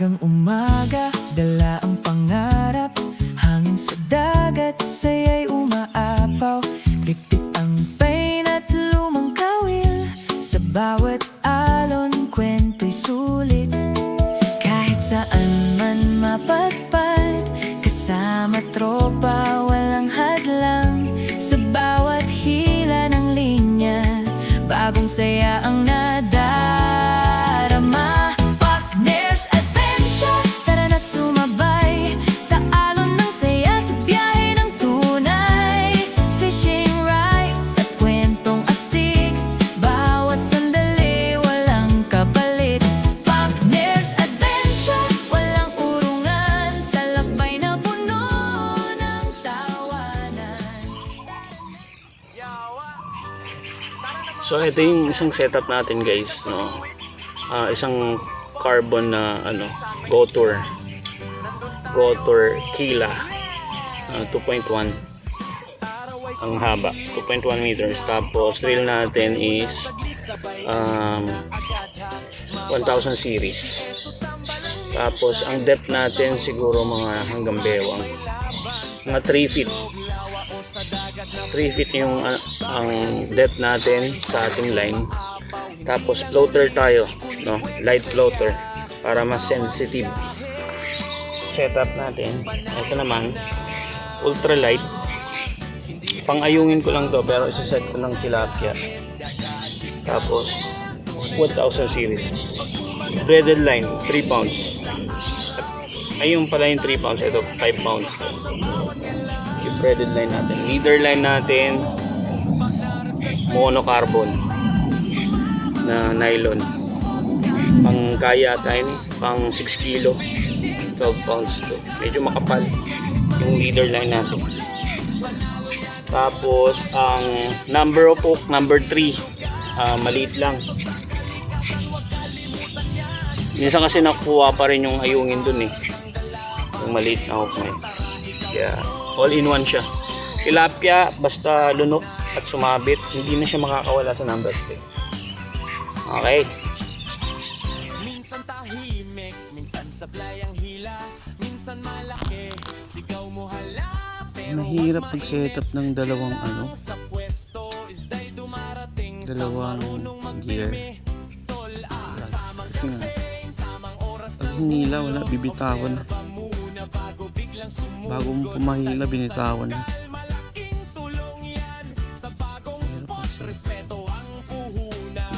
Maagang umaga, dala ang pangarap. Hangin sa dagat, saya'y umaapaw. Pipit ang pain at lumang kawil. Sa bawat alon, kwento'y sulit. Kahit saan man mapadpad, kasama tropa, walang hadlang. Sa bawat hila ng linya, bagong saya ang nadarama. Partners Adventure, tara na't sumabay sa alon ng saya, sa biyahe ng tunay. Fishing rides at kwentong astig, bawat sandali walang kapalit. Partners Adventure, walang urungan, sa lakbay na puno ng tawanan. So ito yung isang setup natin guys, no. Isang carbon na Go-Tour Kila 2.1 ang haba, 2.1 meters. Tapos reel natin is 1000 series. Tapos ang depth natin siguro mga hanggang bewang, mga 3 feet. 3 feet yung ang depth natin sa ating line. Tapos floater tayo, no? Light floater para mas sensitive. Setup natin, ito naman ultralight. Pang-ayungin ko lang to, pero isa-set ko ng tilapia. Tapos 1000 series. Threaded line 3 pounds. Ayun pala yung 3 pounds, ito 5 pounds. Yung threaded line natin. Leader line natin monocarbon na nylon. Pang kaya tayo ni, pang 6 kilo, 12 pounds to. Medyo makapal yung leader line natin. Tapos ang number of hook, number 3, maliit lang. Minsan kasi nakuha pa rin yung ayungin dun eh, yung maliit na hook na yun. Yeah, all in one siya. Tilapia, basta lunok at sumabit, hindi na siya makakawala sa number 3. Okay. Minsan tahimik, minsan sablay ang hila, minsan malaki, sigaw mo halapin. Mahirap pag-setup ng dalawang Sa pwesto, isday dumarating dalawang gear. Kasi nga, pag hinila, wala, bibitawan na. Bago mo pumahila, binitawan na.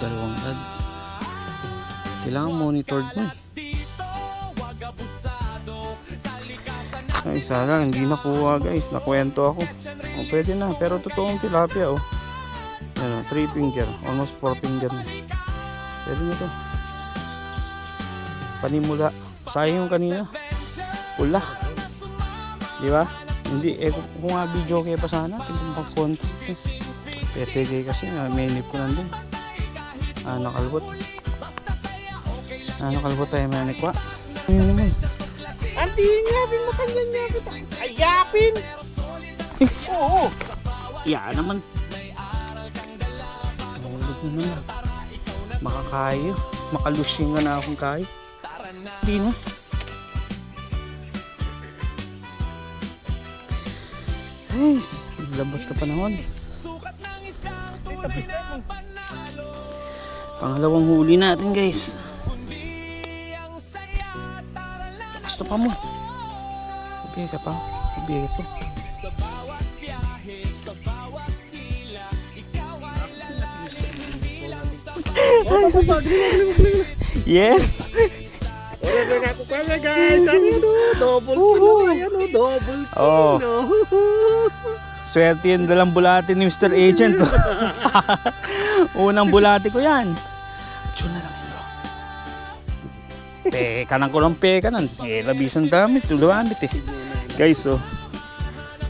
Dalawang rad. Kailangan monitored mo eh. Ay, sana hindi nakuha guys. Nakwento ako. O, pwede na. Pero totoong tilapia oh. Yan, 3 finger. Almost 4 finger na. Pwede na to. Panimula. Sayang yung kanina. Pula. Di ba? Hindi. Kung nga video kaya pa sana. Tingnan pang konti. PPG kasi may nip ko nandun. Nakalbot. Nakalbot tayo manikwa. Ayun naman. Antiin, yapin mo kanyan, yapin. Ay, yapin! Oo. Yan naman. Nahulog na naman. Makakayo. Makalusing na akong kayo. Hindi na. Ay, labot ka panahon. Pangalawang huli natin guys. Gusto pa mo. Ibigay ka pa. Ibigay ko. Yes. Wala na ako pala guys. Double kill. Double kill. Oh. Swerte yung dalang bulati ni Mr. Agent. Unang bulati ko yan. Tune na lang yun bro. Pekanan ko lang pekanan. Labisang damit. Damit eh. Guys oh.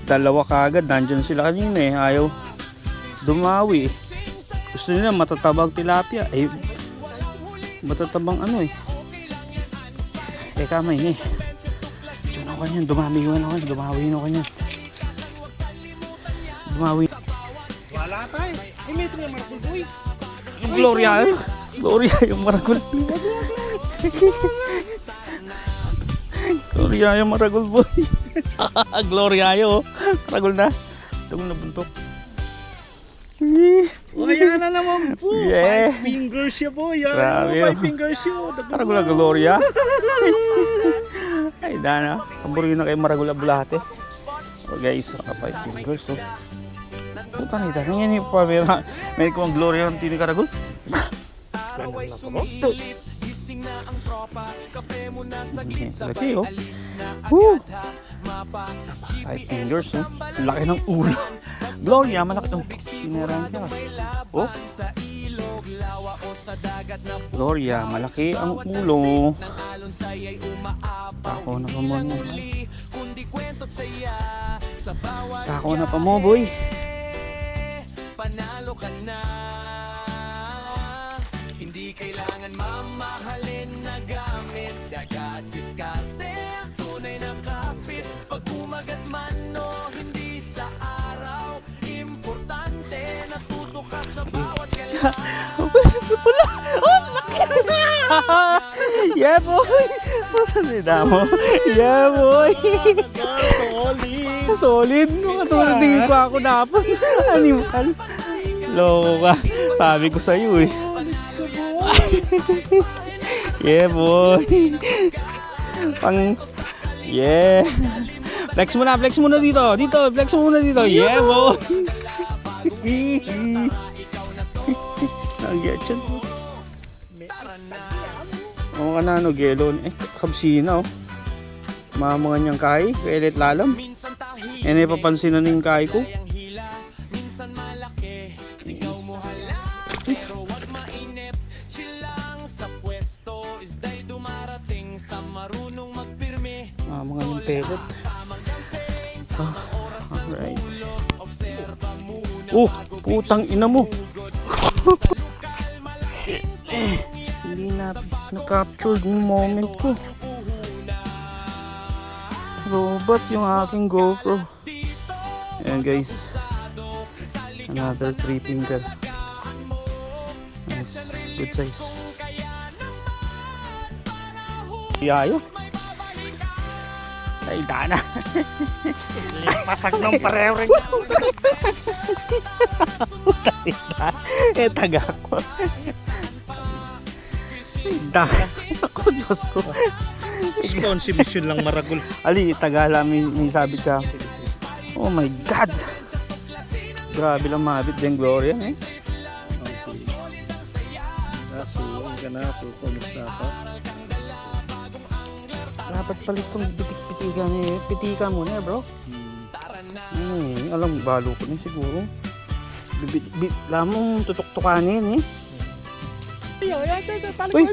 Dalawa kagad. Nandyan sila kanina eh. Ayaw dumawi eh. Gusto nila matatabang tilapia. Eh, matatabang ano eh. Kamay eh. Tune ako kanyan. Dumawi ako kanyan. Dumawi ako kanyan. Dumawi. Wala tayo. May ito yung maragul boy. Gloria. Gloria yung maragul. Gloriayo maragol boy. Gloriayo. Maragol na. Itong nabuntok. O, ayan na naman po. Yeah. 5 fingers siya po. Yan. Grabe, 5 oh. fingers siya. Maragol na Gloria. Ay, dana. Pamburi na kayo maragol na bulate. So guys, naka 5 fingers. So. Puta na ito. Nangyay niyo pa. Meron ko ang Gloria ng tini karagol. Araw ay sumilit, gising na ang tropa, kape mo na sa Laki, sabay oh. alis na Woo! agad ha. Mapa, 5 fingers, no? Laki ng ulo. Gloria, malaki ng pineran ka. Oh, sa ilog, lawa o sa dagat na Gloria, malaki ang ulo. ng alon saya'y umaapaw. Tako na pa mo. Huli, kundi kwento't saya, sa bawat Tako na pa mo, boy. panalo ka na. Hindi kailangan mamahalin na gamit, dagat diskarte ang tunay na kapit. Pag umagat man o hindi sa araw, importante natuto ka sa bawat galaw. Pula! Oh, laki! Yeah, boy! Masalita mo. Yeah, boy! Solid. Solid. Katulad tingin ko ako dapat. Animal. Loko ka. Sabi ko sa'yo eh. Yeah, boy. Pang... Yeah. Flex mo na dito. Dito, flex mo muna dito. Yeah, boy. Snagya dyan. Oo ka na, no, gelo. Kabsina, oh. Mamangan niyang kahi. Kailit lalam. Minsan tahimik, Yan ay papansin na yung kahi ko. ang hila, minsan malaki, sigaw mo hala, pero wag mainip, chill lang sa pwesto, isday dumarating sa marunong magpirmi. Mamangan yung pellet. Alright. Obserba muna Oh, putang ina mo. Shit. Hindi na-capture yung moment ko. Robot yung aking GoPro. Ayan guys. Another 3 finger. Nice. Good size. Yayo. Ay, dana. Pasag ng pareho rin. Eh, taga ko. Dana. Ako, Diyos ko. Ikaw si mission lang maragol. Ali, Tagala may sabi ka. Oh my God! Grabe lang mabit din Gloria eh. Nasuwang ka na po. Kumusta pa? Dapat palis itong pitik-pitikan eh. Pitika mo na bro. Alam, balo ko na siguro. Alam mong tutok-tukanin eh. Uy!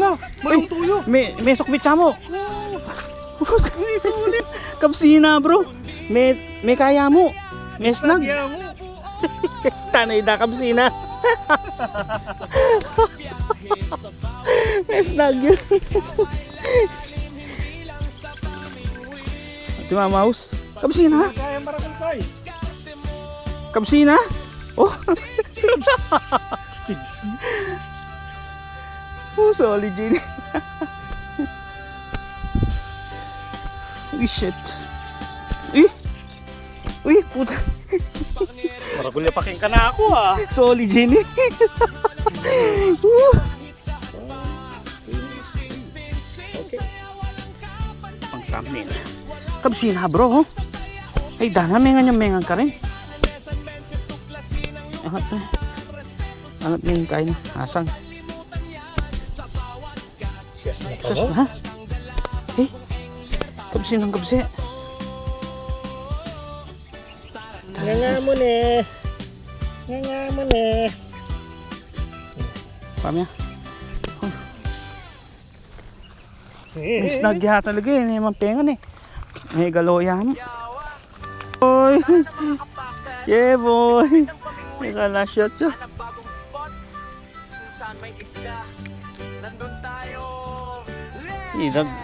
Uy! May sukbitsa mo! Kapsina bro! May kaya mo! May snag! Tanay na kapsina! May snag yun! Ito mga mouse! Kapsina! Kaya maragol ko eh. Kapsina! Oh! Oh, solid yun. Uy, shit. Uy, puta. Maragol niya paking ka na ako ah. Solid yun eh. Pang thumbnail. Kapsina bro. Ay, dana, mengan ka rin. Angat na. Angat na yung kain. Asang. Sus na. Eh, kabsi ng kabsi. Nga mo ne. Nga mo ne. Pamya. May snag ya talaga eh. May mampengan eh. May galoya mo. Boy. Yeah boy. May kalasya siya.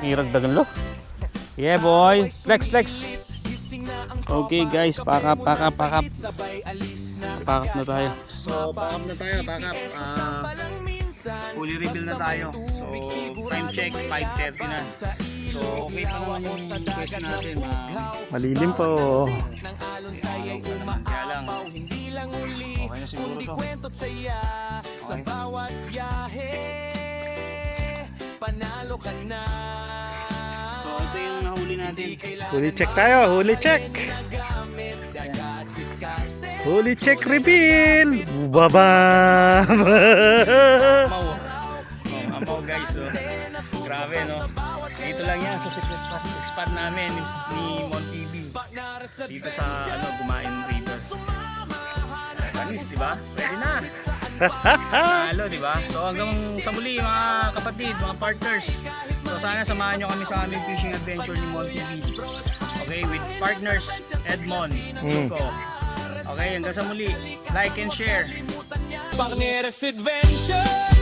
Iragdagan lo. Yeah boy. Flex. Okay guys, pakap. Pakap na tayo. So, pakap na tayo. Fully reveal na tayo. So, time check, 5:30 na. So, So okay pa naman yung quest natin. Malilim po. Araw pa naman. Kaya lang, okay na siguro to. Sa bawat biyahe, panalo ka na. So ito yung nahuli natin. Huli check tayo, huli check. Huli check reveal. Baba. Amaw. Amaw guys. Oh. Grabe no. Dito lang yan sa secret spot namin ni Monty B. Dito sa Gumain River. Panis, di ba? Pwede na. Halo, di ba? So hanggang sa muli mga kapatid, mga partners. So sana samahan nyo kami sa aming fishing adventure ni Monty B. Okay, with partners Edmond, Nico. Okay, hanggang sa muli. Like and share. Partners Adventure.